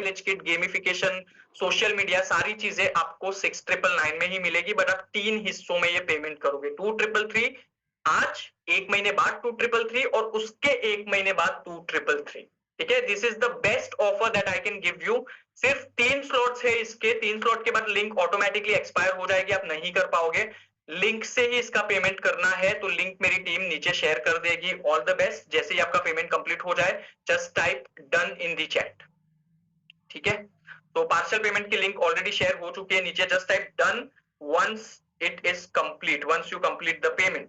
ELH kit, gamification, social media, सारी चीजें आपको 6999 में ही मिलेगी, बट आप 3 हिस्सों में ये पेमेंट करोगे। 2333 आज, 1 महीने बाद 2333 और उसके 1 महीने बाद 2333। ठीक है, this is the best offer that I can give you. सिर्फ 3 स्लॉट्स है इसके, 3 स्लॉट के बाद लिंक ऑटोमेटिकली एक्सपायर हो जाएगी, आप नहीं कर पाओगे। लिंक से ही इसका पेमेंट करना है, तो लिंक मेरी टीम नीचे शेयर कर देगी। All the best. जैसे ही आपका पेमेंट कंप्लीट हो जाए, just type done in the chat. ठीक है, तो पार्शियल पेमेंट की लिंक ऑलरेडी शेयर हो चुकी है नीचे, just type done once it is complete, once you complete the payment.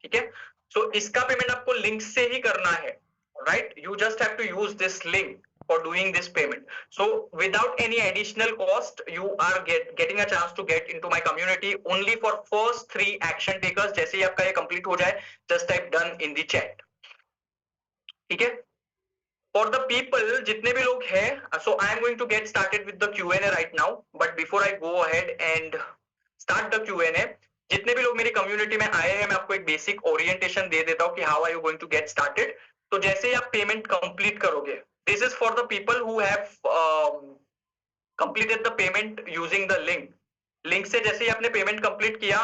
ठीक है, सो इसका पेमेंट आपको लिंक से ही करना है, right? You just have to use this link for doing this payment. So without any additional cost, you are getting a chance to get into my community only for first 3 action takers. जैसे ही आपका ये complete हो जाए, just type done in the chat. ठीक है, for the people जितने भी लोग हैं, so I am going to get started with the Q&A right now, but before I go ahead and start the Q&A, जितने भी लोग मेरी कम्युनिटी में आए हैं, मैं आपको एक बेसिक ओरिएंटेशन दे देता हूँ कि how are you going to get started. तो जैसे ही आप पेमेंट कंप्लीट करोगे, this is for the people who have completed the payment using the link से जैसे ही आपने पेमेंट कंप्लीट किया,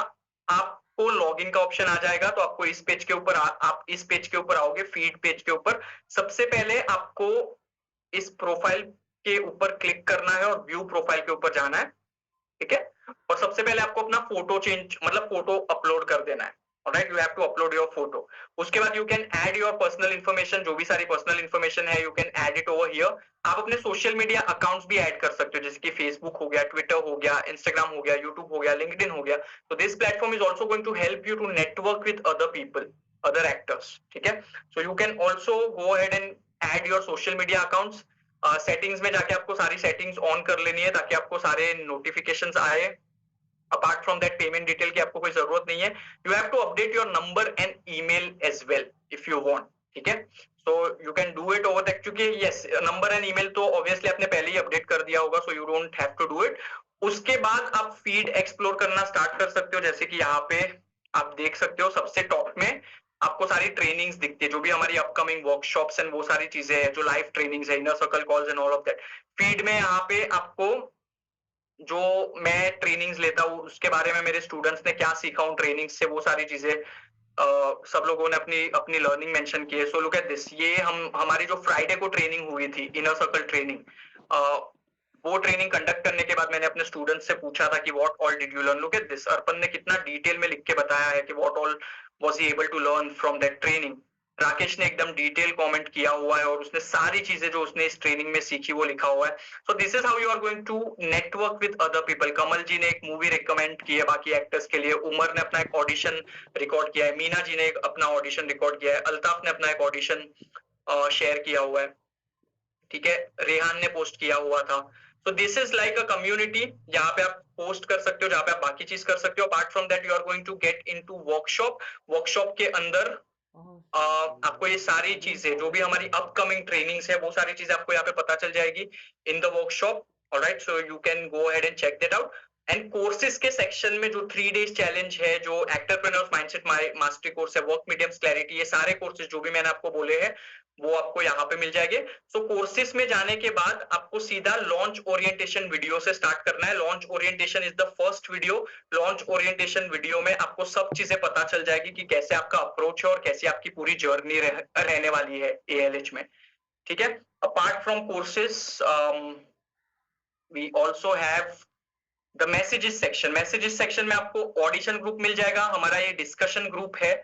आपको लॉगिन का ऑप्शन आ जाएगा। तो आपको इस पेज के ऊपर आप इस पेज के ऊपर आओगे, फीड पेज के ऊपर। सबसे पहले आपको इस प्रोफाइल के ऊपर क्लिक करना है और व्यू प्रोफाइल के ऊपर जाना है। ठीक है, और सबसे पहले आपको अपना फोटो चेंज, मतलब फोटो अपलोड कर देना है। Alright, you have to upload your photo. उसके बाद you can add your personal information, जो भी सारी पर्सनल इन्फॉर्मेशन है, you can add it over here. आप अपने सोशल मीडिया अकाउंट्स भी ऐड कर सकते हो, जैसे कि फेसबुक हो गया, ट्विटर हो गया, इंस्टाग्राम हो गया, यूट्यूब हो गया, लिंक्डइन हो गया। तो this platform is also going to help you to network with other people, other actors. ठीक है, so you can also go ahead and add your social media accounts. Settings में जाके आपको सारी सेटिंग्स ऑन कर लेनी है, ताकि आपको सारे नोटिफिकेशंस आए। Apart from that payment detail की आपको कोई जरूरत नहीं है। You have to update your number and email as well if you want. ठीक है, so you can do it over that, क्योंकि yes, number and email तो obviously आपने पहले ही अपडेट कर दिया होगा, so you don't have to do it. उसके बाद आप फीड एक्सप्लोर करना स्टार्ट कर सकते हो। जैसे कि यहाँ पे आप देख सकते हो, सबसे टॉप में आपको सारी ट्रेनिंग्स दिखती है, जो भी हमारी अपकमिंग वर्कशॉप्स एंड वो सारी चीजें हैं, जो लाइव ट्रेनिंग्स है, inner circle calls and all of that. Feed में यहाँ पे आपको जो मैं ट्रेनिंग्स लेता हूँ, उसके बारे में मेरे स्टूडेंट्स ने क्या सीखा उन ट्रेनिंग्स से, वो सारी चीजें सब लोगों ने अपनी अपनी लर्निंग मेंशन की है। सो लुक एट दिस, ये हमारी जो फ्राइडे को ट्रेनिंग हुई थी, इनर सर्कल ट्रेनिंग, वो ट्रेनिंग कंडक्ट करने के बाद मैंने अपने स्टूडेंट्स से पूछा था कि what all did you learn. Look at this, Arpan ने कितना डिटेल में लिख के बताया है कि what all was he able to learn from that training. Rakesh ने एकदम डिटेल कमेंट किया हुआ है और उसने सारी चीजें जो उसने इस ट्रेनिंग में सीखी वो लिखा हुआ है। So this is how you are going to network with other people. Kamal ji ने एक मूवी रिकमेंड की है बाकी एक्टर्स के लिए, उमर ने अपना एक ऑडिशन रिकॉर्ड किया है, मीना जी ने अपना ऑडिशन रिकॉर्ड किया है, अल्ताफ ने अपना एक ऑडिशन शेयर किया हुआ है। ठीक है, रेहान ने पोस्ट किया हुआ था। So this is like a community, यहाँ पे आप पोस्ट कर सकते हो, जहाँ पे आप बाकी चीज कर सकते हो। Apart from that, you are going to get into workshop. Workshop के अंदर आपको ये सारी चीजें, जो भी हमारी अपकमिंग ट्रेनिंग्स है, वो सारी चीजें आपको यहाँ पे पता चल जाएगी in the workshop. Alright, so you can go ahead and check that out. And courses के सेक्शन में जो 3 डेज चैलेंज है, जो एक्टरप्रेन्योर्स माइंडसेट मास्टरी कोर्स है, वर्क मीडियम्स क्लैरिटी, ये सारे कोर्सेज जो भी मैंने आपको बोले हैं वो आपको यहाँ पे मिल जाएंगे। सो कोर्सेज में जाने के बाद आपको सीधा लॉन्च ओरिएंटेशन वीडियो से स्टार्ट करना है। Launch orientation is the first video. Launch orientation video में आपको सब चीजें पता चल जाएगी कि कैसे आपका अप्रोच है और कैसे आपकी पूरी जर्नी रहने वाली है ALH में। ठीक है, apart from courses we also have the messages section. Messages section में आपको ऑडिशन ग्रुप मिल जाएगा। हमारा ये डिस्कशन ग्रुप है।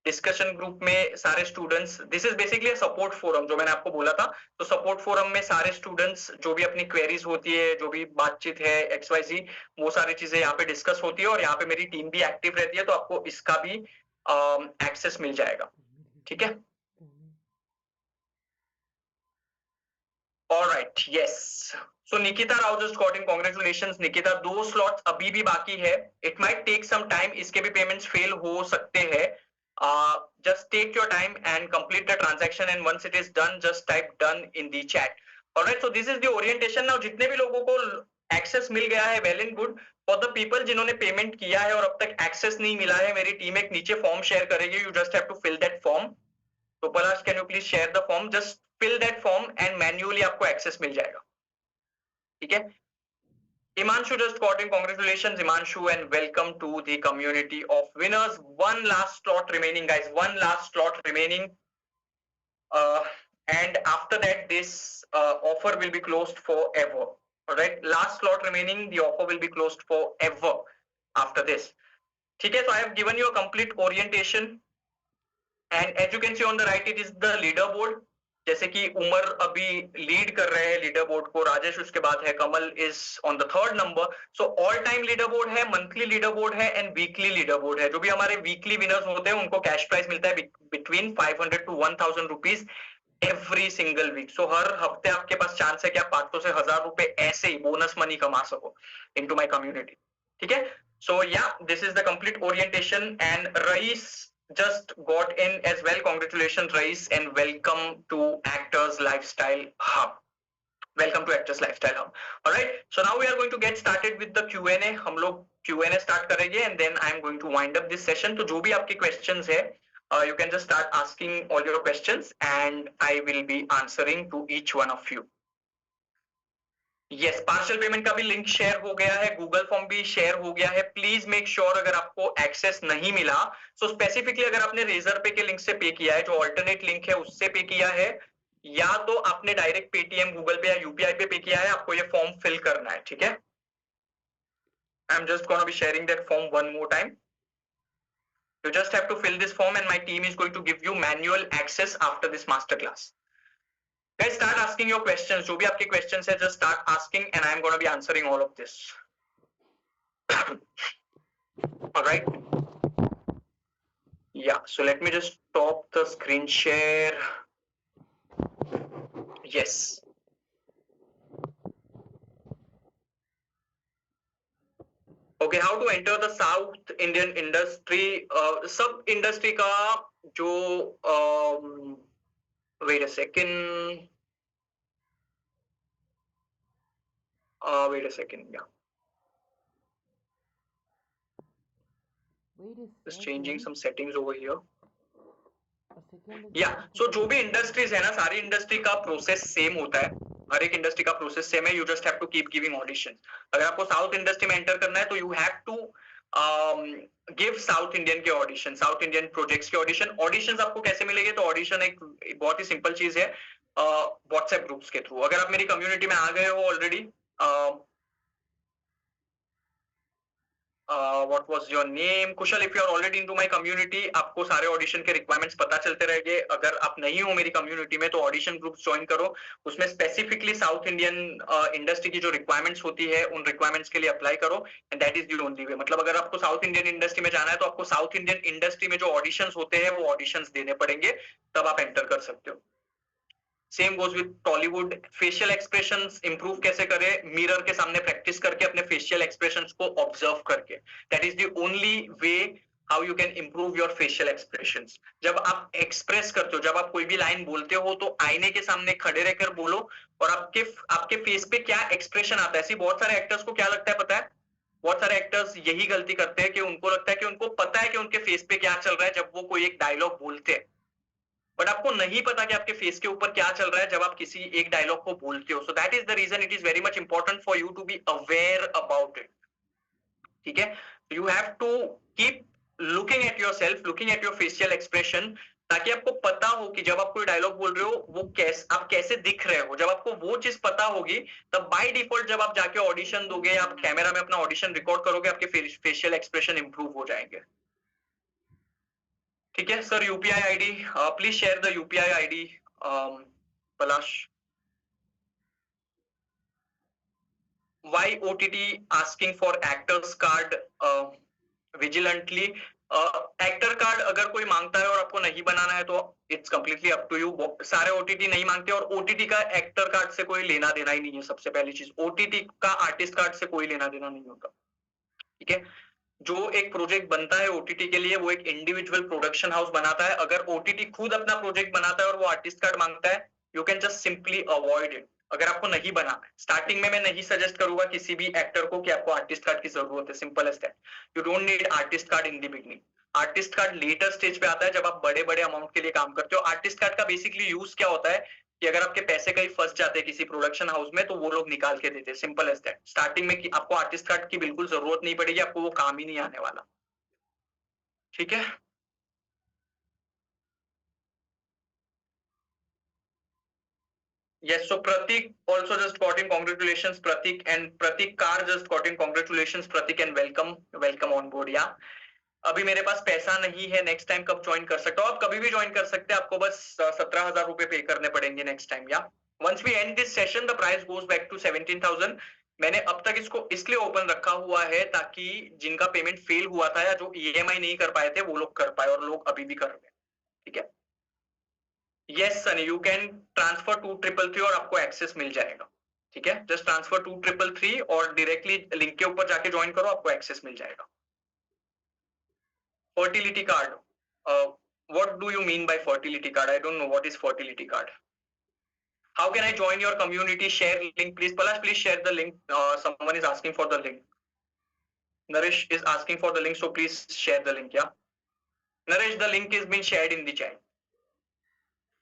डिस्कशन ग्रुप में सारे students, this is basically support forum, जो मैंने आपको बोला था। तो सपोर्ट फोरम में सारे स्टूडेंट्स जो भी अपनी क्वेरीज होती है, जो भी बातचीत है XYZ, वो सारी चीजें यहाँ पे डिस्कस होती है और यहाँ पे मेरी टीम भी एक्टिव रहती है, तो आपको इसका भी एक्सेस मिल जाएगा। ठीक है, alright, yes. So Nikita Rao just got in, congratulations Nikita. 2 slots अभी भी बाकी है। It might take some time, इसके भी पेमेंट्स फेल हो सकते हैं। Just take your time and complete the transaction, and once it is done, just type done in the chat. Alright, so this is the orientation. Now जितने भी लोगों को access मिल गया है, well and good. For the people जिन्होंने payment किया है और अब तक एक्सेस नहीं मिला है, मेरी टीम एक नीचे फॉर्म शेयर करेगी, you just have to fill that form. So Palash, can you please share the form? Just fill that form and manually आपको access मिल जाएगा, ठीक है? Imanshu just got in. Congratulations, Imanshu, and welcome to the community of winners. One last slot remaining, guys. One last slot remaining. And after that, this offer will be closed forever. All right. Last slot remaining. The offer will be closed forever after this. Okay. So I have given you a complete orientation. And as you can see on the right, it is the leaderboard. जैसे कि उमर अभी lead कर रहे हैं leader board को, राजेश उसके बाद है, Kamal is on the 3rd number. So all time leader board है, मंथली लीडर बोर्ड है एंड वीकली लीडर बोर्ड है. जो भी हमारे वीकली विनर्स होते हैं उनको कैश प्राइस मिलता है between 500 to 1000 rupees every single week. So हर हफ्ते आपके पास चांस है कि आप 500 से 1000 रुपए ऐसे ही बोनस मनी कमा सको इनटू माय कम्युनिटी, ठीक है? So yeah this is the complete orientation and Raees just got in as well. Congratulations, Rais, and welcome to Actors Lifestyle Hub. Welcome to Actors Lifestyle Hub. All right. So now we are going to get started with the Q&A. हम लोग Q&A start करेंगे and then I am going to wind up this session. तो जो भी आपके questions है, you can just start asking all your questions and I will be answering to each one of you. Yes, partial payment का भी link share हो गया है, गूगल फॉर्म भी शेयर हो गया है. प्लीज मेक श्योर अगर आपको एक्सेस नहीं मिला, सो स्पेसिफिकली अगर आपने रेजर पे के लिंक से पे किया है, जो ऑल्टरनेट लिंक है उससे पे किया है, या तो आपने डायरेक्ट पेटीएम, गूगल पे या यूपीआई पे किया है, आपको ये फॉर्म फिल करना है, ठीक है? I am just gonna be sharing that form one more time. You just have to fill this form and my team is going to give you manual access after this master class. Guys, start asking your questions. जो भी आपके questions है, just start asking and I am going to be answering all of this. All right. Yeah. So let me just stop the screen share. Yes. Okay. How to enter the South Indian industry? Sub industry का जो wait a second. Wait a second. Yeah. Just changing some settings over here. Yeah. So जो भी industries है ना, सारी industry का process same होता है. हर एक इंडस्ट्री का प्रोसेस सेम है. You just have to keep giving audition. अगर आपको साउथ इंडस्ट्री में एंटर करना है तो you have to give South Indian के ऑडिशन, साउथ इंडियन प्रोजेक्ट्स के ऑडिशन. ऑडिशंस आपको कैसे मिलेंगे? तो ऑडिशन एक बहुत ही सिंपल चीज है, व्हाट्सएप ग्रुप्स के थ्रू. अगर आप मेरी कम्युनिटी में आ गए हो already, what was your name? Kushal, if you are already into my community, आपको सारे ऑडिशन के रिक्वायरमेंट्स पता चलते रहेंगे. अगर आप नहीं हो मेरी कम्युनिटी में तो ऑडिशन ग्रुप्स ज्वाइन करो. उसमें स्पेसिफिकली साउथ इंडियन इंडस्ट्री की जो रिक्वायरमेंट्स होती है उन रिक्वायरमेंट्स के लिए अप्लाई करो and that is the only way. मतलब अगर आपको साउथ इंडियन इंडस्ट्री में जाना है तो आपको साउथ इंडियन इंडस्ट्री में जो ऑडिशंस होते हैं वो ऑडिशंस देने पड़ेंगे, तब आप एंटर कर सकते हो. Same goes with Tollywood. Facial expressions improve कैसे करें? मिरर के सामने प्रैक्टिस करके, अपने फेशियल एक्सप्रेशंस को ऑब्जर्व करके. That is the only way how you can improve your facial expressions. जब आप एक्सप्रेस करते हो, जब आप कोई भी लाइन बोलते हो तो आईने के सामने खड़े रहकर बोलो और आपके फेस पे क्या एक्सप्रेशन आता है. ऐसी बहुत सारे एक्टर्स को क्या लगता है पता है? बहुत सारे एक्टर्स यही गलती करते हैं कि उनको लगता है कि उनको पता है कि उनके फेस पे क्या चल रहा है जब वो कोई एक डायलॉग बोलते हैं, बट आपको नहीं पता कि आपके फेस के ऊपर क्या चल रहा है जब आप किसी एक डायलॉग को बोलते हो. So that is the reason it is very much important for you to be aware about it, ठीक है? You have to keep looking at your self, looking at your facial expression, ताकि आपको पता हो कि जब आप कोई डायलॉग बोल रहे हो वो आप कैसे दिख रहे हो. जब आपको वो चीज पता होगी तब बाय डिफॉल्ट जब आप जाके ऑडिशन दोगे, आप कैमरा में अपना ऑडिशन रिकॉर्ड करोगे, आपके फेशियल एक्सप्रेशन इंप्रूव हो जाएंगे, ठीक है? Sir UPI ID, please share the UPI ID. Palash, why OTT asking for actors card vigilantly? Actor card अगर कोई मांगता है और आपको नहीं बनाना है तो it's completely up to you. सारे ओटीटी नहीं मांगते और ओटीटी का एक्टर कार्ड से कोई लेना देना ही नहीं है. सबसे पहली चीज, ओटीटी का आर्टिस्ट कार्ड से कोई लेना देना नहीं होता, ठीक है? जो एक प्रोजेक्ट बनता है ओटीटी के लिए वो एक इंडिविजुअल प्रोडक्शन हाउस बनाता है. अगर ओटीटी खुद अपना प्रोजेक्ट बनाता है और वो आर्टिस्ट कार्ड मांगता है, you can just simply avoid it. अगर आपको नहीं बनाना है, स्टार्टिंग में मैं नहीं सजेस्ट करूंगा किसी भी एक्टर को कि आपको आर्टिस्ट कार्ड की जरूरत है. Simple as that. You don't need artist card in the beginning. Artist card later stage पे आता है जब आप बड़े बड़े अमाउंट के लिए काम करते हो. आर्टिस्ट कार्ड का बेसिकली यूज क्या होता है कि अगर आपके पैसे कहीं फंस जाते हैं किसी प्रोडक्शन हाउस में तो वो लोग निकाल के देते हैं, सिंपल एज दैट। स्टार्टिंग में कि आपको आर्टिस्ट कार्ड की बिल्कुल जरूरत नहीं पड़ेगी, आपको वो काम ही नहीं आने वाला। ठीक है। Yes, so Pratik also just got in congratulations, Pratik, and Pratik Kar just got in congratulations, Pratik, and welcome on board, yeah. अभी मेरे पास पैसा नहीं है, नेक्स्ट टाइम कब ज्वाइन कर सकता हूँ? आप कभी भी ज्वाइन कर सकते हैं, आपको बस 17,000 रुपए पे करने पड़ेंगे नेक्स्ट टाइम, या once we end this session the price goes back to 17,000। मैंने अब तक इसको इसलिए ओपन रखा हुआ है ताकि जिनका पेमेंट फेल हुआ था या जो ईएमआई नहीं कर पाए थे वो लोग कर पाए, और लोग अभी भी कर रहे हैं। ठीक है। Yes Sunny, you can transfer 2333 और आपको एक्सेस मिल जाएगा। ठीक है, जस्ट ट्रांसफर 2333 और डायरेक्टली लिंक के ऊपर जाके ज्वाइन करो, आपको एक्सेस मिल जाएगा। Fertility card, what do you mean by fertility card? I don't know what is fertility card. How can I join your community? Share link, please. Palash, please share the link. Someone is asking for the link. Naresh is asking for the link, so please share the link. Yeah, Naresh, the link is been shared in the chat.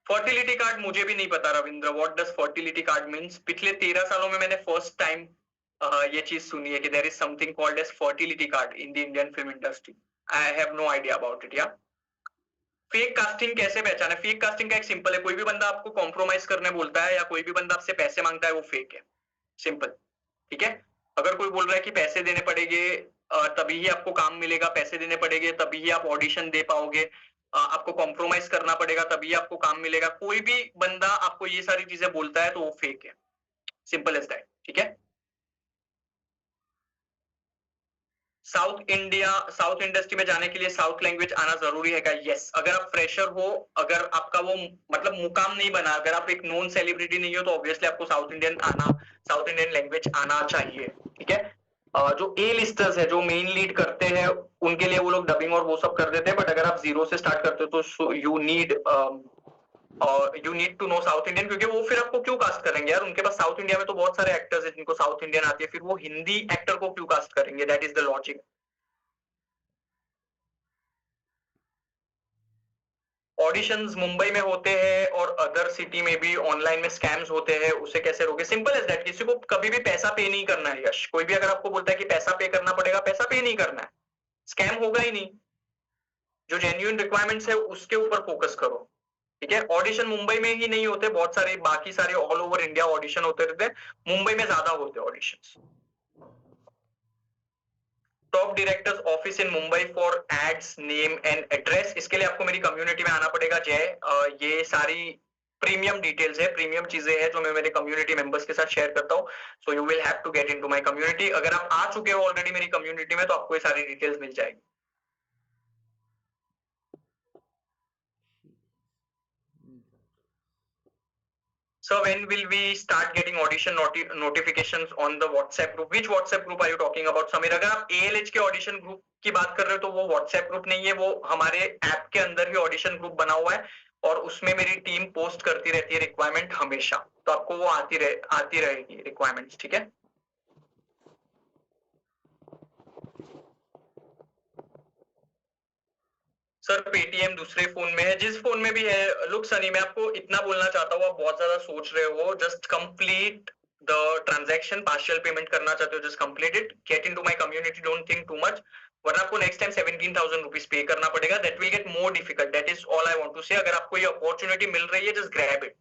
Fertility card मुझे भी नहीं पता Ravindra, what does fertility card means. पिछले 13 सालों में मैंने first time ये चीज सुनी है कि there is something called as fertility card in the Indian film industry. I have no idea about it. या फेक कास्टिंग कैसे पहचाने? फेक कास्टिंग का एक सिंपल है, कोई भी बंदा आपको कॉम्प्रोमाइज करने बोलता है या कोई भी बंदा आपसे पैसे मांगता है, वो फेक है, सिंपल। ठीक है। अगर कोई बोल रहा है कि पैसे देने पड़ेंगे तभी ही आपको काम मिलेगा, पैसे देने पड़ेंगे तभी ही आप ऑडिशन दे पाओगे, आपको कॉम्प्रोमाइज करना पड़ेगा तभी आपको काम मिलेगा, कोई भी बंदा आपको ये सारी चीजें बोलता है तो वो फेक है, सिंपल एज दैट। ठीक है। साउथ इंडस्ट्री में जाने के लिए साउथ लैंग्वेज आना जरूरी है क्या? यस, अगर आप फ्रेशर हो, अगर आपका वो मतलब मुकाम नहीं बना, अगर आप एक नोन सेलिब्रिटी नहीं हो तो ऑब्वियसली आपको साउथ इंडियन लैंग्वेज आना चाहिए। ठीक है। जो ए लिस्टर्स है, जो मेन लीड करते हैं, उनके लिए वो लोग डबिंग और वो सब कर देते हैं, बट अगर आप जीरो से स्टार्ट करते हो तो you need to know South Indian, क्योंकि वो फिर आपको क्यों कास्ट करेंगे यार, उनके पास साउथ इंडिया में तो बहुत सारे एक्टर्स हैं जिनको साउथ इंडियन आती है, फिर वो हिंदी एक्टर को क्यों कास्ट करेंगे? That is the logic. Auditions Mumbai में होते हैं और अदर सिटी में भी ऑनलाइन में स्कैम्स होते हैं, उसे कैसे रोके? सिंपल एज दैट, किसी को कभी भी पैसा पे नहीं करना है यश। कोई भी अगर आपको बोलता है कि पैसा पे करना पड़ेगा, पैसा पे नहीं करना है, स्कैम होगा ही नहीं। जो जेन्युइन रिक्वायरमेंट्स है उसके ऊपर फोकस करो। ठीक है। ऑडिशन मुंबई में ही नहीं होते, बहुत सारे बाकी सारे ऑल ओवर इंडिया ऑडिशन होते रहते हैं, मुंबई में ज्यादा होते हैं auditions. Top directors office in Mumbai for ads name and address, इसके लिए आपको मेरी कम्युनिटी में आना पड़ेगा जय। ये सारी प्रीमियम डिटेल्स है, प्रीमियम चीजें हैं जो मैं मेरे कम्युनिटी मेंबर्स के साथ शेयर करता हूँ। So you will have to get into my community. अगर आप आ चुके हो ऑलरेडी मेरी कम्युनिटी में तो आपको ये सारी डिटेल्स मिल जाएगी। So when will we start getting audition notifications on the WhatsApp group? Which WhatsApp group are you talking about, Samir? अगर आप ALH के ऑडिशन ग्रुप की बात कर रहे हो तो वो WhatsApp ग्रुप नहीं है, वो हमारे ऐप के अंदर ही ऑडिशन ग्रुप बना हुआ है और उसमें मेरी टीम पोस्ट करती रहती है रिक्वायरमेंट हमेशा, तो आपको वो आती रहेगी रिक्वायरमेंट्स। ठीक है। सर पेटीएम दूसरे फोन में है, जिस फोन में भी है। लुक सनी, मैं आपको इतना बोलना चाहता हूँ, आप बहुत ज्यादा सोच रहे हो, just complete the transaction. Partial payment करना चाहते हो, just complete it, get into my community, don't think too much, वरना आपको नेक्स्ट टाइम 17,000 रुपीज पे करना पड़ेगा। That will get more difficult, that is all I want to say. अगर आपको ये अपॉर्चुनिटी मिल रही है, just grab it.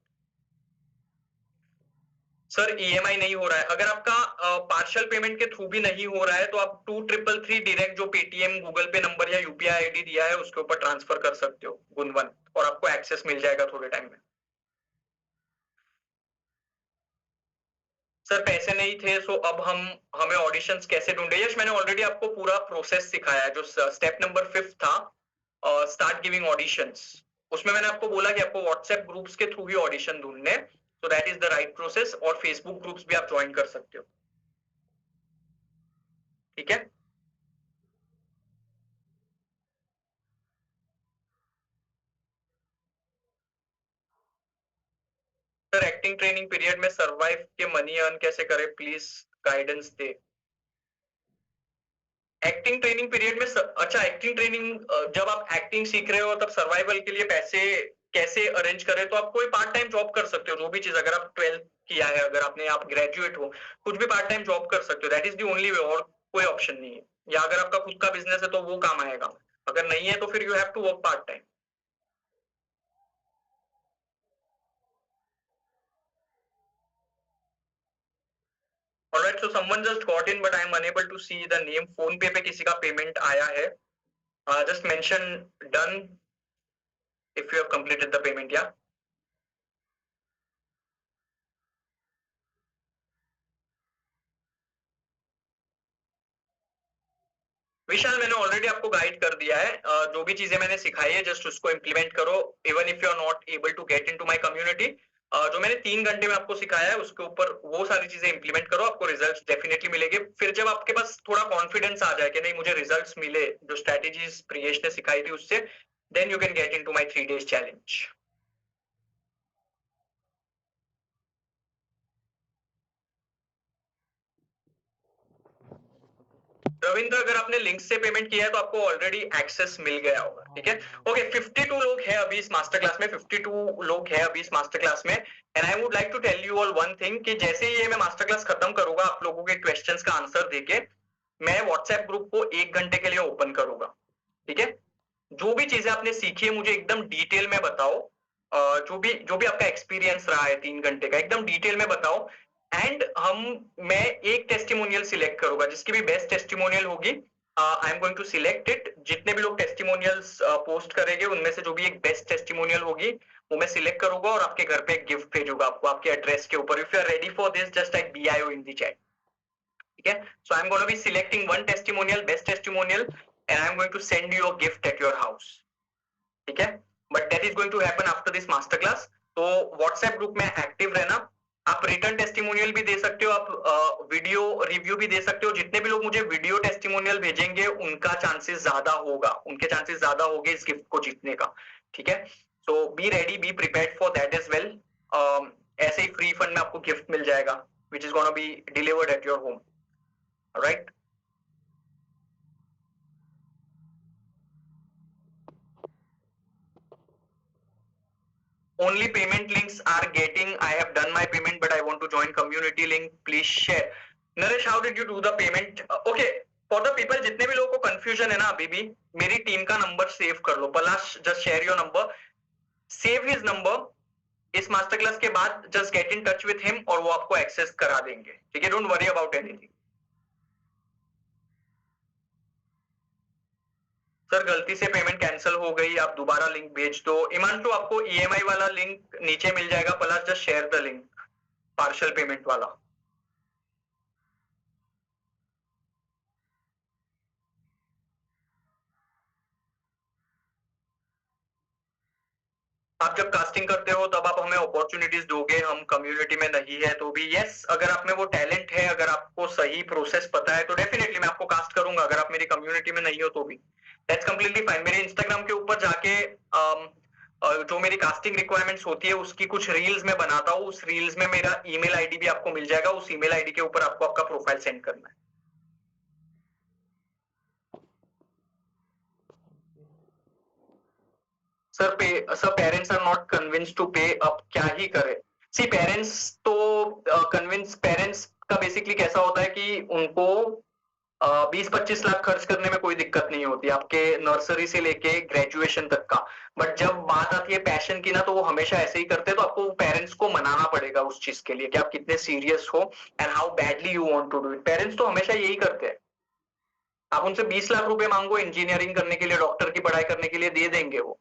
Sir EMI नहीं हो रहा है, अगर आपका पार्शियल पेमेंट के थ्रू भी नहीं हो रहा है तो आप 2333 डायरेक्ट जो पेटीएम गूगल पे नंबर या यूपीआई आईडी दिया है उसके ऊपर ट्रांसफर कर सकते हो गुणवन, और आपको एक्सेस मिल जाएगा थोड़े टाइम में। सर पैसे नहीं थे, सो अब हमें ऑडिशंस कैसे ढूंढे? यश मैंने ऑलरेडी आपको पूरा प्रोसेस सिखाया है, जो स्टेप नंबर 5 था, स्टार्ट गिविंग ऑडिशंस। उसमें मैंने आपको बोला कि आपको व्हाट्सएप ग्रुप्स के थ्रू ही ऑडिशन ढूंढने, सो that is the right process. और फेसबुक ग्रुप्स भी आप ज्वाइन कर सकते हो। ठीक है। सर एक्टिंग ट्रेनिंग पीरियड में सरवाइव के मनी अर्न कैसे करें, please guidance they. Acting training period में अच्छा, एक्टिंग ट्रेनिंग जब आप एक्टिंग सीख रहे हो तब सर्वाइवल के लिए पैसे कैसे अरेंज करें, तो आप कोई पार्ट टाइम जॉब कर सकते हो, जो भी चीज, अगर आप 12th किया है, अगर आप ग्रेजुएट हो, कुछ भी पार्ट टाइम जॉब कर सकते हो, that is the only way, और कोई ऑप्शन नहीं है। या अगर आपका खुद का बिजनेस है तो वो काम आएगा, अगर नहीं है तो फिर you have to work part time. Alright, so someone just got in but I am unable to see the name. PhonePe पे किसी का पेमेंट आया है, just mention done if you have completed the payment. Yeah Vishal, मैंने already आपको guide कर दिया है, जो भी चीजें मैंने सिखाई है जस्ट उसको इम्प्लीमेंट करो, even if you are not able to get into my community. जो मैंने 3 घंटे में आपको सिखाया है उसके ऊपर वो सारी चीजें इम्प्लीमेंट करो, आपको रिजल्ट्स डेफिनेटली मिलेंगे। फिर जब आपके पास थोड़ा कॉन्फिडेंस आ जाए कि नहीं मुझे रिजल्ट्स मिले जो स्ट्रेटेजीज प्रियेश ने सिखाई थी उससे, then you can get into my 3 days challenge. Ravindra, अगर आपने लिंक से पेमेंट किया है तो आपको ऑलरेडी एक्सेस मिल गया होगा, ठीक है। ओके, 52 लोग हैं अभी इस मास्टर क्लास में, 52 लोग हैं अभी इस मास्टर क्लास में। And I would like to tell you all one thing, कि जैसे ही ये मैं मास्टर क्लास खत्म करूंगा, आप लोगों के क्वेश्चंस का आंसर देके मैं व्हाट्सएप ग्रुप को 1 घंटे के लिए ओपन करूंगा, ठीक है। जो भी चीजें आपने सीखी है मुझे एकदम डिटेल में बताओ, जो भी आपका एक्सपीरियंस रहा है 3 घंटे का, एकदम डिटेल में बताओ। एंड मैं एक टेस्टिमोनियल सिलेक्ट करूंगा, जिसकी भी बेस्ट टेस्टिमोनियल होगी, I am going to select it. जितने भी लोग टेस्टिमोनियल्स पोस्ट करेंगे उनमें से जो भी एक बेस्ट टेस्टिमोनियल होगी वो मैं सिलेक्ट करूंगा और आपके घर पे एक गिफ्ट भेजूंगा आपको आपके एड्रेस के ऊपर। If you are ready for this, just type BIO in the chat, ठीक है। So I am going to be selecting one testimonial, best testimonial, and I am going to send you a gift at your house, ठीक है। But that is going to happen after this master class. तो WhatsApp group में active रहना। आप return testimonial भी दे सकते हो, आप वीडियो रिव्यू भी दे सकते हो। जितने भी लोग मुझे वीडियो टेस्टिमोनियल भेजेंगे उनका चांसेस ज्यादा होगा, उनके चांसेस ज्यादा होंगे इस गिफ्ट को जीतने का, ठीक है। So be ready, be prepared for that as well. ऐसे ही फ्री फंड में आपको गिफ्ट मिल जाएगा which is gonna be delivered at your home, right. Only payment links are getting. I have done my payment, but I want to join community link. Please share. Naresh, how did you do the payment? Okay, for the people जितने भी लोगों को confusion है ना अभी भी, मेरी team का नंबर सेव कर लो। पलाश, just share your number. Save his number. इस मास्टर क्लास के बाद just get in touch with him और वो आपको एक्सेस करा देंगे, ठीक है। Don't worry about anything. Sir गलती से पेमेंट कैंसिल हो गई, आप दोबारा लिंक भेज दो। इमांशु, आपको EMI वाला लिंक नीचे मिल जाएगा, plus just share the link, partial payment वाला। आप जब कास्टिंग करते हो तब आप हमें अपॉर्चुनिटीज दोगे, हम कम्युनिटी में नहीं है तो भी। यस, अगर आप में वो टैलेंट है, अगर आपको सही प्रोसेस पता है तो डेफिनेटली मैं आपको कास्ट करूंगा, अगर आप मेरी कम्युनिटी में नहीं हो तो भी। That's completely fine. मेरे इंस्टाग्राम के ऊपर जाके जो मेरी कास्टिंग रिक्वायरमेंट्स होती है उसकी कुछ रील्स में बनाता हूँ, उस रील्स में मेरा ईमेल आईडी भी आपको मिल जाएगा, उस ईमेल आईडी के ऊपर आपको आपका प्रोफाइल सेंड करना है। Sir parents are not convince to pay, अब क्या ही करे। सी पेरेंट्स तो कन्विंस, पेरेंट्स का बेसिकली कैसा होता है कि उनको 20-25 लाख खर्च करने में कोई दिक्कत नहीं होती आपके नर्सरी से लेके ग्रेजुएशन तक का। बट जब बात आती है पैशन की ना, तो वो हमेशा ऐसे ही करते हैं। तो आपको पेरेंट्स को मनाना पड़ेगा उस चीज के लिए कि आप कितने सीरियस हो and how badly you want to do it. Parents तो हमेशा यही करते हैं। आप उनसे 20 लाख रुपए मांगो इंजीनियरिंग करने के लिए, डॉक्टर की पढ़ाई करने के लिए, दे देंगे वो।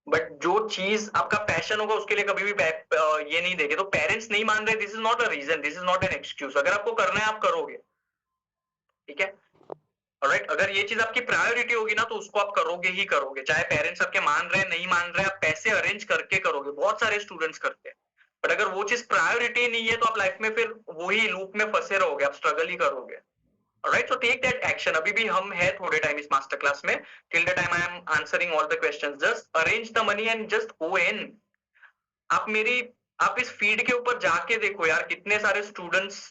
बट जो चीज आपका पैशन होगा उसके लिए कभी भी ये नहीं देंगे। तो पेरेंट्स नहीं मान रहे, this is not a reason, this is not an excuse. अगर आपको करना है आप करोगे, ठीक है। ऑलराइट, अगर ये चीज आपकी प्रायोरिटी होगी ना तो उसको आप करोगे ही करोगे, चाहे पेरेंट्स आपके मान रहे हैं नहीं मान रहे, आप पैसे अरेंज करके करोगे। बहुत सारे स्टूडेंट्स करते हैं, बट अगर वो चीज प्रायोरिटी नहीं है तो आप लाइफ में फिर वही लूप में फंसे रहोगे, आप स्ट्रगल ही करोगे। Alright, so take that action. अभी भी हम है थोड़े टाइम इस मास्टर क्लास में, till the time I am answering all the questions, just arrange the money and just go in. आप इस फीड के ऊपर जाके देखो यार, कितने सारे स्टूडेंट्स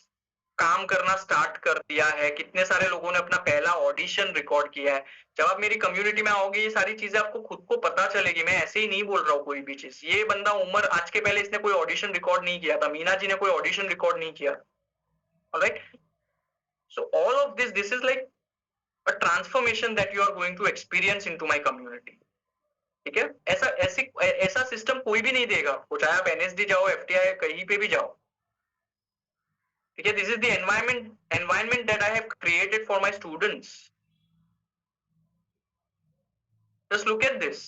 काम करना स्टार्ट कर दिया है, कितने सारे लोगों ने अपना पहला ऑडिशन रिकॉर्ड किया है। जब आप मेरी कम्युनिटी में आओगे ये सारी चीजें आपको खुद को पता चलेगी। मैं ऐसे ही नहीं बोल रहा हूँ कोई भी चीज। ये बंदा उमर आज के पहले इसने कोई ऑडिशन रिकॉर्ड नहीं किया था, मीना जी ने कोई ऑडिशन रिकॉर्ड नहीं किया। Alright, so all of this is like a transformation that you are going to experience into my community. ठीक है, ऐसा सिस्टम कोई भी नहीं देगा आपको, चाहे आप एनएसडी जाओ, एफटीआई, कहीं पे भी जाओ। ठीक है, this is the environment that I have created for my students. Just look at this,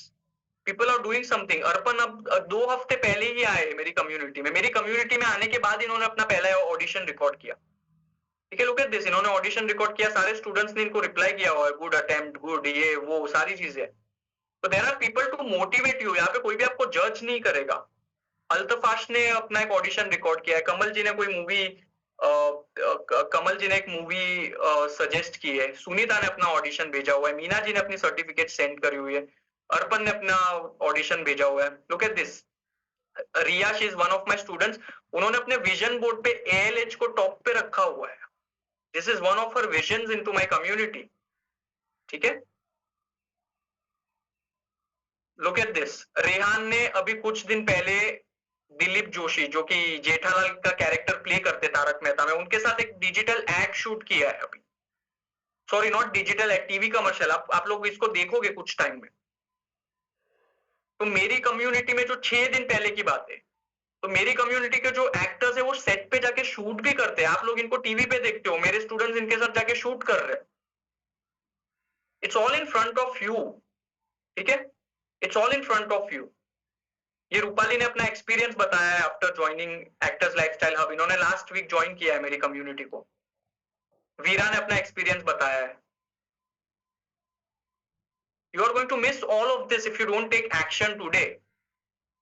people are doing something. Arpan अब 2 हफ्ते पहले ही आए मेरी कम्युनिटी में। मेरी कम्युनिटी में आने के बाद इन्होंने अपना पहला ऑडिशन रिकॉर्ड किया। ठीक है, लुक एट दिस, इन्होंने ऑडिशन रिकॉर्ड किया, सारे स्टूडेंट्स ने इनको रिप्लाई किया हुआ है, गुड अटेम्प्ट, गुड, ये वो सारी चीजें। तो there are people to motivate you. यहाँ पे कोई भी आपको जज नहीं करेगा। अल्तफाश ने अपना एक ऑडिशन रिकॉर्ड किया है, कमल जी ने कोई मूवी कमल जी ने एक मूवी सजेस्ट की है, सुनीता ने अपना ऑडिशन भेजा हुआ है, मीना जी ने अपनी सर्टिफिकेट सेंड करी हुई है, अर्पण ने अपना ऑडिशन भेजा हुआ है। Look at this, Riya, she is one of my students, उन्होंने अपने विजन बोर्ड पे एएलएच को टॉप पे रखा हुआ है। This is one of her visions into my community. ठीक है, लुक एट दिस, रेहान ने अभी कुछ दिन पहले दिलीप जोशी, जो कि जेठालाल का कैरेक्टर प्ले करते तारक मेहता में, उनके साथ एक डिजिटल एड शूट किया है अभी। Sorry, not digital ad, TV commercial. आप लोग इसको देखोगे कुछ टाइम में। तो मेरी कम्युनिटी में जो 6 दिन पहले की बात है, तो मेरी कम्युनिटी के जो एक्टर्स है वो सेट पे जाके शूट भी करते हैं। आप लोग इनको टीवी पे देखते हो, मेरे स्टूडेंट्स इनके साथ जाके शूट कर रहे हैं। It's all in front of you. ठीक है, it's all in front of you. ये रूपाली ने अपना एक्सपीरियंस बताया है after joining actors lifestyle hub. इन्होंने लास्ट वीक ज्वाइन किया है मेरी कम्युनिटी को। वीरा ने अपना एक्सपीरियंस बताया है। You are going to miss all of this if you don't take action today.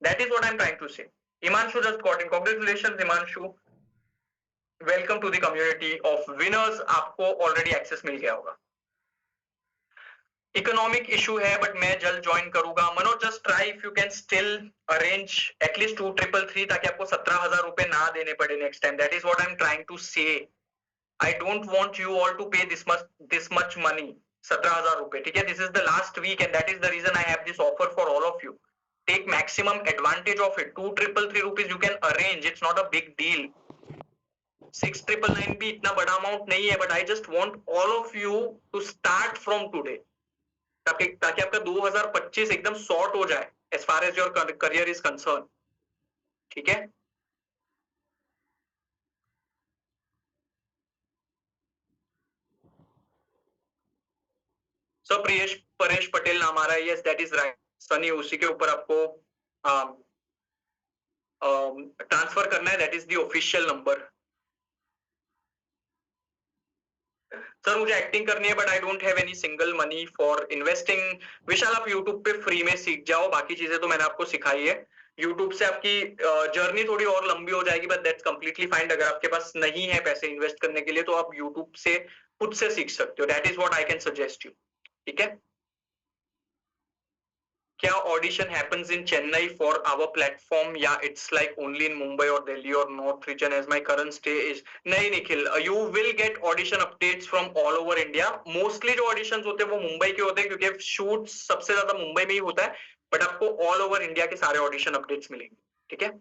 That is what I'm trying to say. Himanshu just got in. Congratulations, Himanshu. Welcome to the community of winners. आपको already access मिल गया होगा। Economic issue है but मैं जल्द join करूंगा। Manoj, just try if you can still arrange at least 2333 ताकि आपको 17,000 रुपए ना देने पड़े next time. That is what I am trying to say. I don't want you all to pay this much money, 17,000 रुपए। ठीक है, this is the last week and that is the reason I have this offer for all of you. Take maximum advantage of it. 2333 rupees you can arrange, it's not a big deal. 6,999 भी इतना बड़ा amount नहीं है, but I just want all of you to start from today, ताकि आपका 2025 एकदम sort हो जाए as far as your career is concern. ठीक है, सो परेश पटेल नाम आ रहा है। Yes, that is right Sunny, उसी के ऊपर आपको ट्रांसफर करना है। That is the official number. Sir मुझे एक्टिंग करनी है but I don't have any single money for investing. Vishal, आप यूट्यूब पे फ्री में सीख जाओ, बाकी चीजें तो मैंने आपको सिखाई है। यूट्यूब से आपकी जर्नी थोड़ी और लंबी हो जाएगी बट दैट्स कंप्लीटली फाइन। अगर आपके पास नहीं है पैसे इन्वेस्ट करने के लिए तो आप यूट्यूब से खुद से सीख सकते हो। That is what I can suggest you. ठीक है, क्या audition happens in Chennai for our platform या it's like only in Mumbai और दिल्ली और north region as my current stay is? नहीं Nikhil, you will get audition updates from all over India. Mostly जो auditions होते हैं वो मुंबई के होते हैं क्योंकि शूट सबसे ज्यादा मुंबई में ही होता है, बट आपको ऑल ओवर इंडिया के सारे ऑडिशन अपडेट्स मिलेंगे। ठीक है,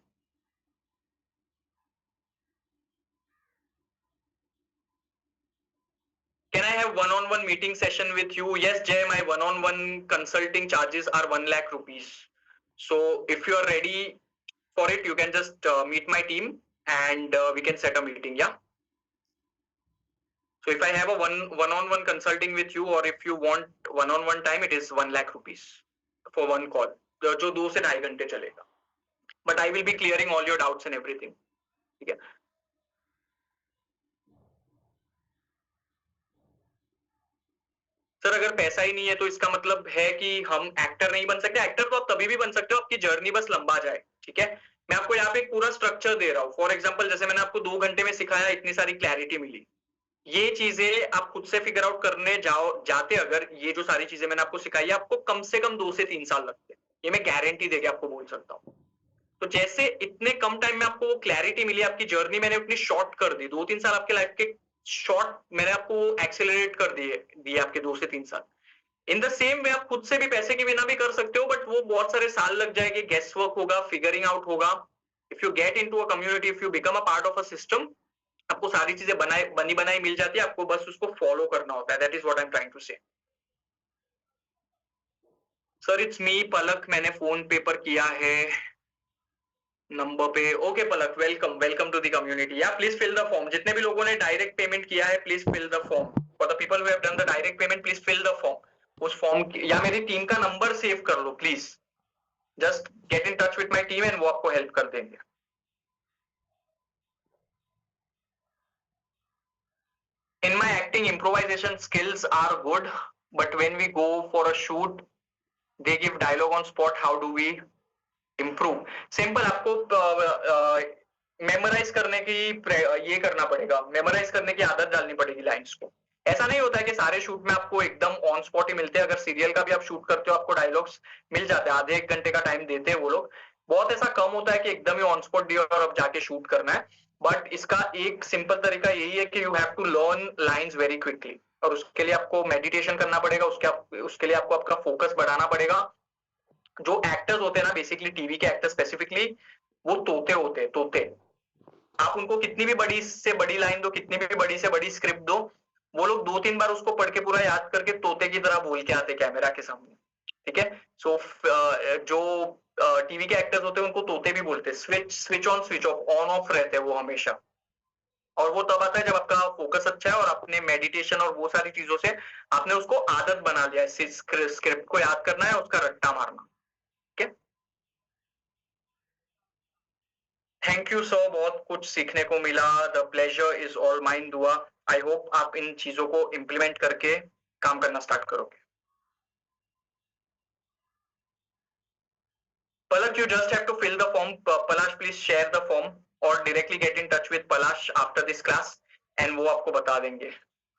can I have one-on-one meeting session with you? Yes, Jay, my one-on-one consulting charges are 1 lakh rupees. So if you are ready for it, you can just meet my team and we can set a meeting. Yeah. So if I have a one-on-one consulting with you, or if you want one-on-one time, it is 1 lakh rupees for one call. जो 2 से 2.5 घंटे चलेगा. But I will be clearing all your doubts and everything. ठीक है. Sir अगर पैसा ही नहीं है तो इसका मतलब है कि हम एक्टर नहीं बन सकते? एक्टर तो आप तभी भी बन सकते हो आपकी जर्नी बस लंबा जाए। ठीक है, मैं आपको यहाँ पे एक पूरा स्ट्रक्चर दे रहा हूँ। फॉर एग्जांपल, जैसे मैंने आपको 2 घंटे में सिखाया, इतनी सारी क्लैरिटी मिली। ये चीजें आप खुद से फिगर आउट करने जाते अगर, ये जो सारी चीजें मैंने आपको सिखाई है, आपको कम से कम 2 से 3 साल लगते हैं। ये मैं गारंटी देके आपको बोल सकता हूँ। तो जैसे इतने कम टाइम में आपको वो क्लैरिटी मिली, आपकी जर्नी मैंने अपनी शॉर्ट कर दी, 2-3 साल आपके लाइफ के शॉर्ट मैंने आपको एक्सेलरेट कर दिए आपके 2 से 3 साल। इन द सेम वे आप खुद से भी पैसे के बिना भी कर सकते हो, बट वो बहुत सारे साल लग जाएंगे, गेस वर्क होगा, फिगरिंग आउट होगा। If you get into a community, if you become a part of a system, आपको सारी चीजें बनी बनाई मिल जाती है, आपको बस उसको फॉलो करना होता है। That is what I am trying to say. Sir it's me Palak, मैंने फोन पे पर किया है नंबर पे। Okay Palak, welcome welcome to the community. Yeah please fill the form, जितने भी लोगों ने डायरेक्ट पेमेंट किया है please fill the form. For the people who have done the direct payment please fill the form. उस form या मेरी team का नंबर सेव कर लो please, just get in touch with my team and वो आपको help कर देंगे। In my acting, improvisation skills are good, but when we go for a shoot, they give dialogue on spot. How do we improve? Simple, आपको memorise करने की ये करना पड़ेगा, मेमोराइज करने की आदत डालनी पड़ेगी लाइंस को। ऐसा नहीं होता है कि सारे शूट में आपको एकदम ऑन स्पॉट ही मिलते हैं। अगर सीरियल का भी आप शूट करते हो आपको डायलॉग्स मिल जाते हैं, आधे 1 घंटे का टाइम देते हैं वो लोग। बहुत ऐसा कम होता है कि एकदम ही ऑन स्पॉट दिया और अब जाके शूट करना है। बट इसका एक सिंपल तरीका यही है कि you have to learn lines very quickly, और उसके लिए आपको मेडिटेशन करना पड़ेगा, उसके लिए आपको आपका फोकस बढ़ाना पड़ेगा। जो एक्टर्स होते हैं ना, बेसिकली टीवी के एक्टर्स स्पेसिफिकली, वो तोते होते हैं, तोते। आप उनको कितनी भी बड़ी से बड़ी लाइन दो, कितनी भी बड़ी से बड़ी स्क्रिप्ट दो, वो लोग 2-3 बार उसको पढ़ के पूरा याद करके तोते की तरह बोल के आते कैमरा के सामने। ठीक है, सो जो टीवी के एक्टर्स होते हैं उनको तोते भी बोलते हैं। Switch on switch off, on off रहते हैं वो हमेशा। और वो तब आता है जब आपका फोकस अच्छा है और अपने मेडिटेशन और वो सारी चीजों से आपने उसको आदत बना लिया है, स्क्रिप्ट को याद करना है, उसका रट्टा मारना। ठीक है, थैंक यू सर, बहुत कुछ सीखने को मिला। The pleasure is all mine. दुआ, आई होप आप इन चीजों को इम्प्लीमेंट करके काम करना स्टार्ट करोगे। Palak, you just have to fill the form. Palash, please share the form or directly get in touch with Palash after this class and वो आपको बता देंगे।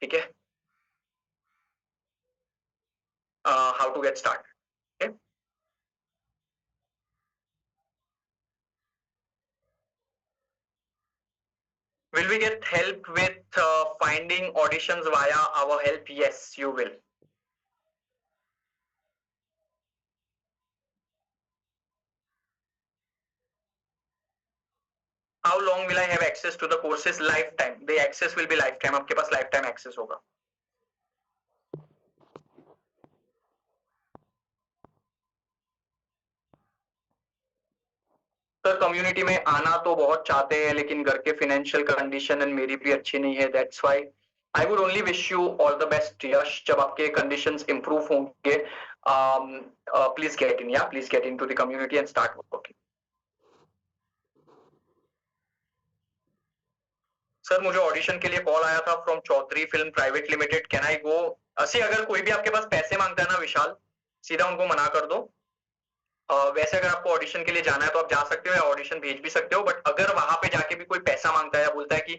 ठीक है, how to get started. Okay? Will we get help with finding auditions via our help? Yes, you will. How long will I have access to the courses? Lifetime. The access will be lifetime. आपके पास lifetime access होगा। Sir community में आना तो बहुत चाहते हैं, लेकिन घर के फाइनेंशियल कंडीशन एंड मेरी भी अच्छी नहीं है। That's why I would only wish you all the best Yash. जब आपके कंडीशंस इंप्रूव होंगे, प्लीज गेट इन, या please get into the community and start working. Sir मुझे ऑडिशन के लिए कॉल आया था from Chaudhary film private limited, can I go? ऐसे अगर कोई भी आपके पास पैसे मांगता है ना विशाल, सीधा उनको मना कर दो। वैसे अगर आपको ऑडिशन के लिए जाना है तो आप जा सकते हो या ऑडिशन भेज भी सकते हो, बट अगर वहां पे जाके भी कोई पैसा मांगता है या बोलता है कि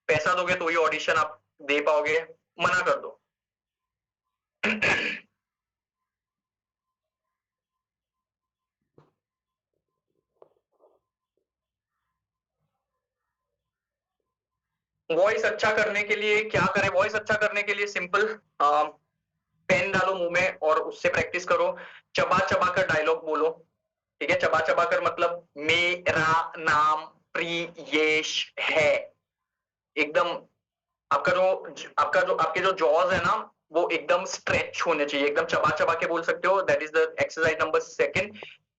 पैसा दोगे तो ही ऑडिशन आप दे पाओगे, मना कर दो। वॉइस अच्छा करने के लिए क्या करें? वॉइस अच्छा करने के लिए सिंपल, पेन डालो मुंह में और उससे प्रैक्टिस करो। चबा चबा कर डायलॉग बोलो। ठीक है, चबा चबा कर मतलब मेरा नाम प्रियेश है। एकदम आपके जो जॉज है ना, वो एकदम स्ट्रेच होने चाहिए, एकदम चबा चबा के बोल सकते हो। That is the exercise number 2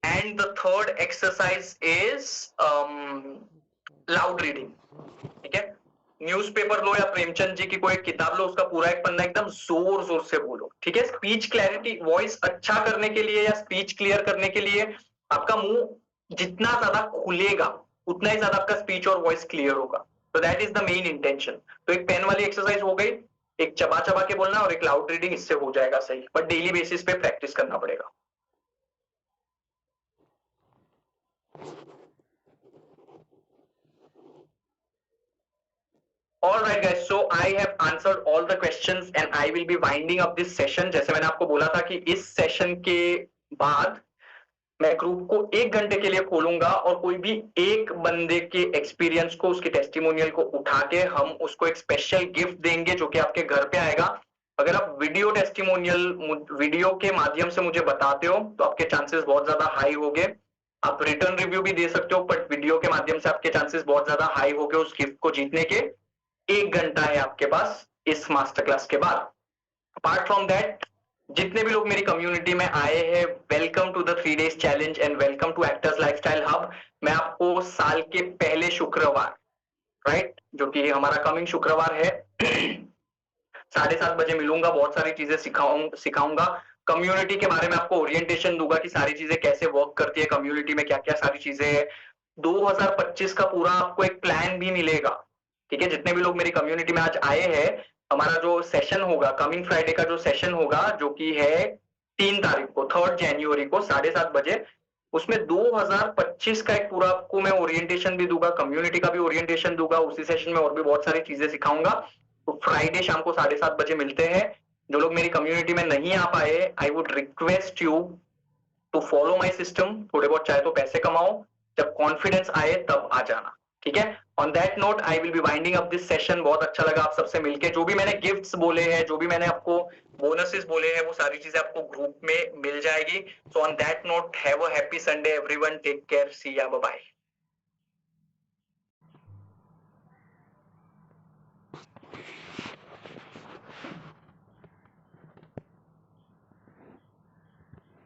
and the third exercise is loud reading. ठीक है, न्यूज़पेपर लो या प्रेमचंद जी की कोई किताब लो, उसका पूरा एक पन्ना एकदम जोर जोर से बोलो। ठीक है, स्पीच क्लैरिटी, वॉइस अच्छा करने के लिए या स्पीच क्लियर करने के लिए आपका मुंह जितना ज्यादा खुलेगा उतना ही ज्यादा आपका स्पीच और वॉइस क्लियर होगा। तो that is the main intention. तो एक पेन वाली एक्सरसाइज हो गई, एक चबा चबा के बोलना और एक लाउड रीडिंग, इससे हो जाएगा सही, बट डेली बेसिस पे प्रैक्टिस करना पड़ेगा। All right guys, so I have answered all the questions and I will be winding up this session। जैसे मैंने आपको बोला था कि इस सेशन के बाद मैं ग्रुप को 1 घंटे के लिए खोलूंगा और कोई भी एक बंदे के एक्सपीरियंस को, उसके टेस्टिमोनियल को उठा के हम उसको एक स्पेशल गिफ्ट देंगे जो कि आपके घर पे आएगा। अगर आप वीडियो टेस्टिमोनियल वीडियो के माध्यम से मुझे बताते हो तो आपके चांसेस बहुत ज्यादा हाई हो गए। आप रिटर्न रिव्यू भी दे सकते हो, बट वीडियो के माध्यम से आपके चांसेस बहुत ज्यादा हाई हो गए उस गिफ्ट को जीतने के। 1 घंटा है आपके पास इस मास्टर क्लास के बाद। अपार्ट फ्रॉम दैट, जितने भी लोग मेरी कम्युनिटी में आए हैं, welcome to the 3 days challenge and welcome to actors lifestyle hub. मैं आपको साल के पहले शुक्रवार, राइट, जो कि हमारा कमिंग शुक्रवार है 7:30 बजे मिलूंगा। बहुत सारी चीजें सिखाऊंगा। कम्युनिटी के बारे में आपको ओरिएंटेशन दूंगा कि सारी चीजें कैसे वर्क करती है, कम्युनिटी में क्या क्या सारी चीजें है। 2025 का पूरा आपको एक प्लान भी मिलेगा। ठीक है, जितने भी लोग मेरी कम्युनिटी में आज आए हैं, हमारा जो सेशन होगा कमिंग फ्राइडे का, जो सेशन होगा जो कि है 3 तारीख को, 3 जनवरी को 7:30 बजे, उसमें 2025 का एक पूरा आपको मैं ओरिएंटेशन भी दूंगा, कम्युनिटी का भी ओरिएंटेशन दूंगा। उसी सेशन में और भी बहुत सारी चीजें सिखाऊंगा। तो फ्राइडे शाम को 7:30 बजे मिलते हैं। जो लोग मेरी कम्युनिटी में नहीं आ पाए, I would request you to follow my system. थोड़े बहुत चाहे तो पैसे कमाओ, जब कॉन्फिडेंस आए तब आ जाना। ठीक है, on that note I will be winding up this session. बहुत अच्छा लगा आप सबसे मिलके। जो भी मैंने गिफ्ट्स बोले हैं, जो भी मैंने आपको बोनसेस बोले हैं, वो सारी चीजें आपको ग्रुप में मिल जाएगी। So on that note, have a happy Sunday everyone, take care, see ya, bye bye.